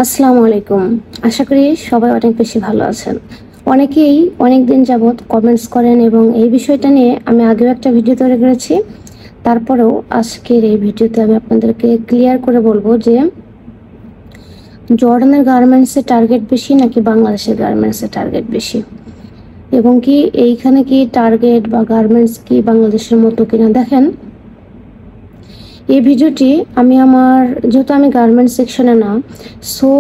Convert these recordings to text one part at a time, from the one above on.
আসসালামু আলাইকুম। আশা করি সবাই অনেক বেশি ভালো আছেন। অনেকেই অনেকদিন যাবৎ কমেন্টস করেন এবং এই বিষয়টা নিয়ে আমি আগেও একটা ভিডিও তৈরি করেছি। তারপরেও আজকের এই ভিডিওতে আমি আপনাদেরকে ক্লিয়ার করে বলবো যে জর্ডানের গার্মেন্টসের টার্গেট বেশি নাকি বাংলাদেশের গার্মেন্টসের টার্গেট বেশি, এবং কি এইখানে কি টার্গেট বা গার্মেন্টস কি বাংলাদেশের মতো কিনা। দেখেন, এই ভিডিওটি যেহেতু আমি গার্মেন্টস সেকশনে না, সো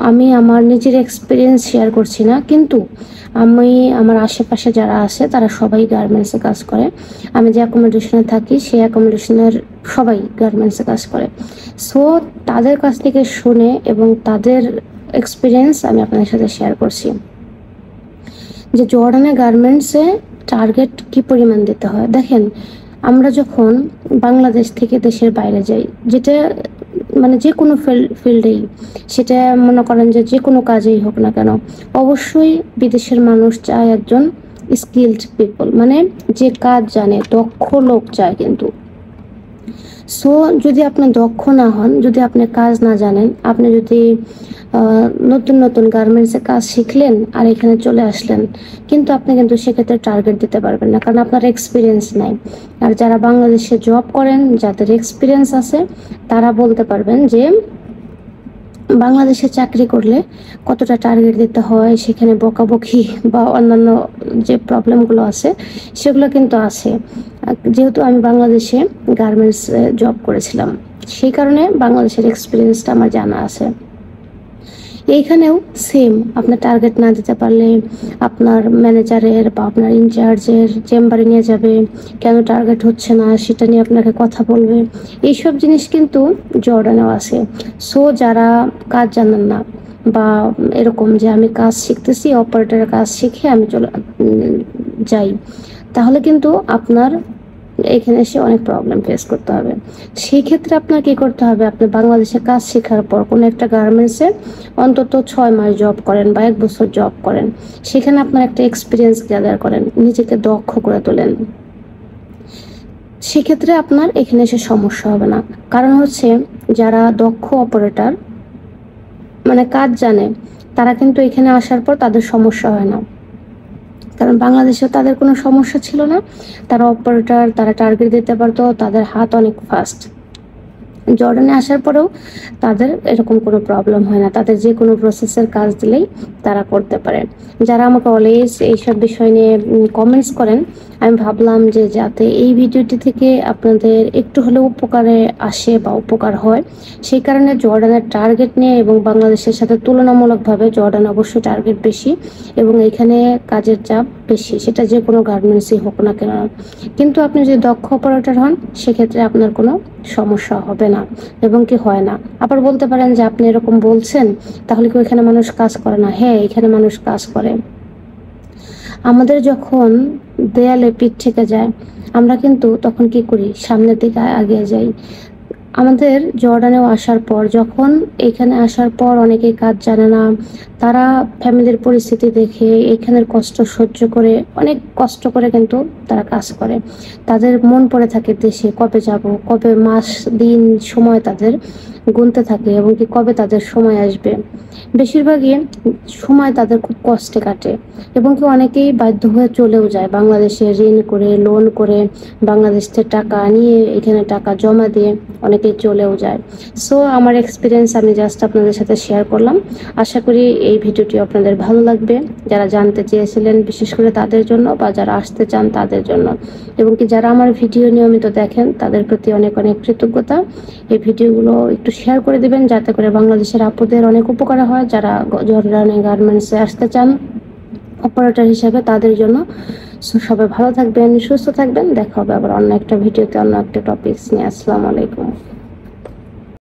আমি আমার নিজের এক্সপিরিয়েন্স শেয়ার করছি না, কিন্তু আমি আমার আশেপাশে যারা আছে তারা সবাই গার্মেন্টসে কাজ করে। আমি যে অ্যাকোমোডেশনে থাকি সেই অ্যাকোমোডেশনের সবাই গার্মেন্টসে কাজ করে। সো তাদের কাছ থেকে শুনে এবং তাদের এক্সপিরিয়েন্স আমি আপনাদের সাথে শেয়ার করছি যে জর্ডানের গার্মেন্টসে টার্গেট কি পরিমাণ দিতে হয়। দেখেন, আমরা যখন বাংলাদেশ থেকে দেশের বাইরে যাই, যেটা মানে যে কোনো ফিল্ডেই, সেটা মনে করেন যে কোনো কাজেই হোক না কেন, অবশ্যই বিদেশের মানুষ চায় একজন স্কিলড পিপল, মানে যে কাজ জানে, দক্ষ লোক চায়। কিন্তু সো যদি আপনি দক্ষ না হন, যদি আপনি কাজ না জানেন, আপনি যদি নতুন নতুন গার্মেন্টসে কাজ শিখলেন আর এখানে চলে আসলেন, কিন্তু আপনি কিন্তু সেক্ষেত্রে টার্গেট দিতে পারবেন না, কারণ আপনার এক্সপিরিয়েন্স নাই। আর যারা বাংলাদেশে জব করেন, যাদের এক্সপিরিয়েন্স আছে, তারা বলতে পারবেন যে বাংলাদেশে চাকরি করলে কতটা টার্গেট দিতে হয়, সেখানে বকাবকি বা অন্যান্য যে প্রবলেমগুলো আছে সেগুলো কিন্তু আছে। যেহেতু আমি বাংলাদেশে গার্মেন্টস জব করেছিলাম, সেই কারণে বাংলাদেশের এক্সপিরিয়েন্সটা আমার জানা আছে। এইখানেও সেম, আপনার টার্গেট না দিতে পারলে আপনার ম্যানেজারের বা আপনার ইনচার্জের চেম্বারে নিয়ে যাবে, কেন টার্গেট হচ্ছে না সেটা নিয়ে আপনাকে কথা বলবে। এইসব জিনিস কিন্তু জর্ডানেও আছে। সো যারা কাজ জানেন না, বা এরকম যে আমি কাজ শিখতেছি, অপারেটরের কাজ শিখে আমি যাই, তাহলে কিন্তু আপনার এখানে এসে অনেক প্রবলেম ফেস করতে হবে। সেই ক্ষেত্রে আপনার কি করতে হবে, আপনি বাংলাদেশে কাজ শেখার পর কোনো একটা গার্মেন্টসে অন্তত 6 মাস জব করেন বা 1 বছর জব করেন, সেখানে আপনার একটা এক্সপিরিয়েন্স গ্যাদার করেন, নিজেকে দক্ষ করে তোলেন। সেক্ষেত্রে আপনার এখানে এসে সমস্যা হবে না। কারণ হচ্ছে, যারা দক্ষ অপারেটর, মানে কাজ জানে, তারা কিন্তু এখানে আসার পর তাদের সমস্যা হয় না, কারণ বাংলাদেশেও তাদের কোনো সমস্যা ছিল না। তারা অপারেটর, তারা টার্গেট দিতে পারতো, তাদের হাত অনেক ফাস্ট। জর্ডানে আসার পরেও তাদের এরকম কোনো প্রবলেম হয় না, তাদের যে কোনো প্রসেসের কাজ দিলেই তারা করতে পারে। যারা আমাকে অলওয়েজ এইসব বিষয় নিয়ে কমেন্টস করেন, আমি ভাবলাম যে যাতে এই ভিডিওটি থেকে আপনাদের একটু হলেও উপকারে আসে বা উপকার হয়, সেই কারণে জর্ডানের টার্গেট নিয়ে এবং বাংলাদেশের সাথে তুলনামূলকভাবে জর্ডান অবশ্যই টার্গেট বেশি এবং এখানে কাজের চাপ বেশি, সেটা যে কোনো গার্মেন্টসই হোক না কেন। কিন্তু আপনি যদি দক্ষ অপারেটর হন, সেক্ষেত্রে আপনার কোনো সমস্যা হবে না এবং কি হয় না। আবার বলতে পারেন যে আপনি এরকম বলছেন, তাহলে কি এখানে মানুষ কাজ করে না? হ্যাঁ, এখানে মানুষ কাজ করে। আমাদের যখন দেয়ালে পিঠ থেকে যায়, আমরা কিন্তু তখন কি করি, সামনের দিকে এগিয়ে যাই। আমাদের জর্ডানেও আসার পর, যখন এখানে আসার পর অনেকেই কাজ জানে না, তারা ফ্যামিলির পরিস্থিতি দেখে এখানের কষ্ট সহ্য করে, অনেক কষ্ট করে কিন্তু তারা কাজ করে। তাদের মন পড়ে থাকে দেশে কবে যাব, কবে মাস দিন সময় তাদের গুনতে থাকে এবং কি কবে তাদের সময় আসবে। বেশিরভাগই সময় তাদের খুব কষ্টে কাটে এবং কি অনেকেই বাধ্য হয়ে চলেও যায় বাংলাদেশে, ঋণ করে, লোন করে, বাংলাদেশ থেকে টাকা নিয়ে, এখানে টাকা জমা দিয়ে অনেকেই চলেও যায়। সো আমার এক্সপিরিয়েন্স আমি জাস্ট আপনাদের সাথে শেয়ার করলাম। আশা করি এই ভিডিওটি আপনাদের ভালো লাগবে, যারা জানতে চেয়েছিলেন বিশেষ করে তাদের জন্য, বা যারা আসতে চান তাদের জন্য, এবং কি যারা আমার ভিডিও নিয়মিত দেখেন তাদের প্রতি অনেক অনেক কৃতজ্ঞতা। এই ভিডিওগুলো একটু শেয়ার করে দিবেন, যাতে করে বাংলাদেশের আপুদের অনেক উপকার হয়, যারা জর্ডানে গার্মেন্টসে আসতে চান অপারেটর হিসাবে, তাদের জন্য। সবাই ভালো থাকবেন, সুস্থ থাকবেন। দেখা হবে আবার অন্য একটা ভিডিওতে, অন্য একটা টপিকস নিয়ে। আসসালামু আলাইকুম।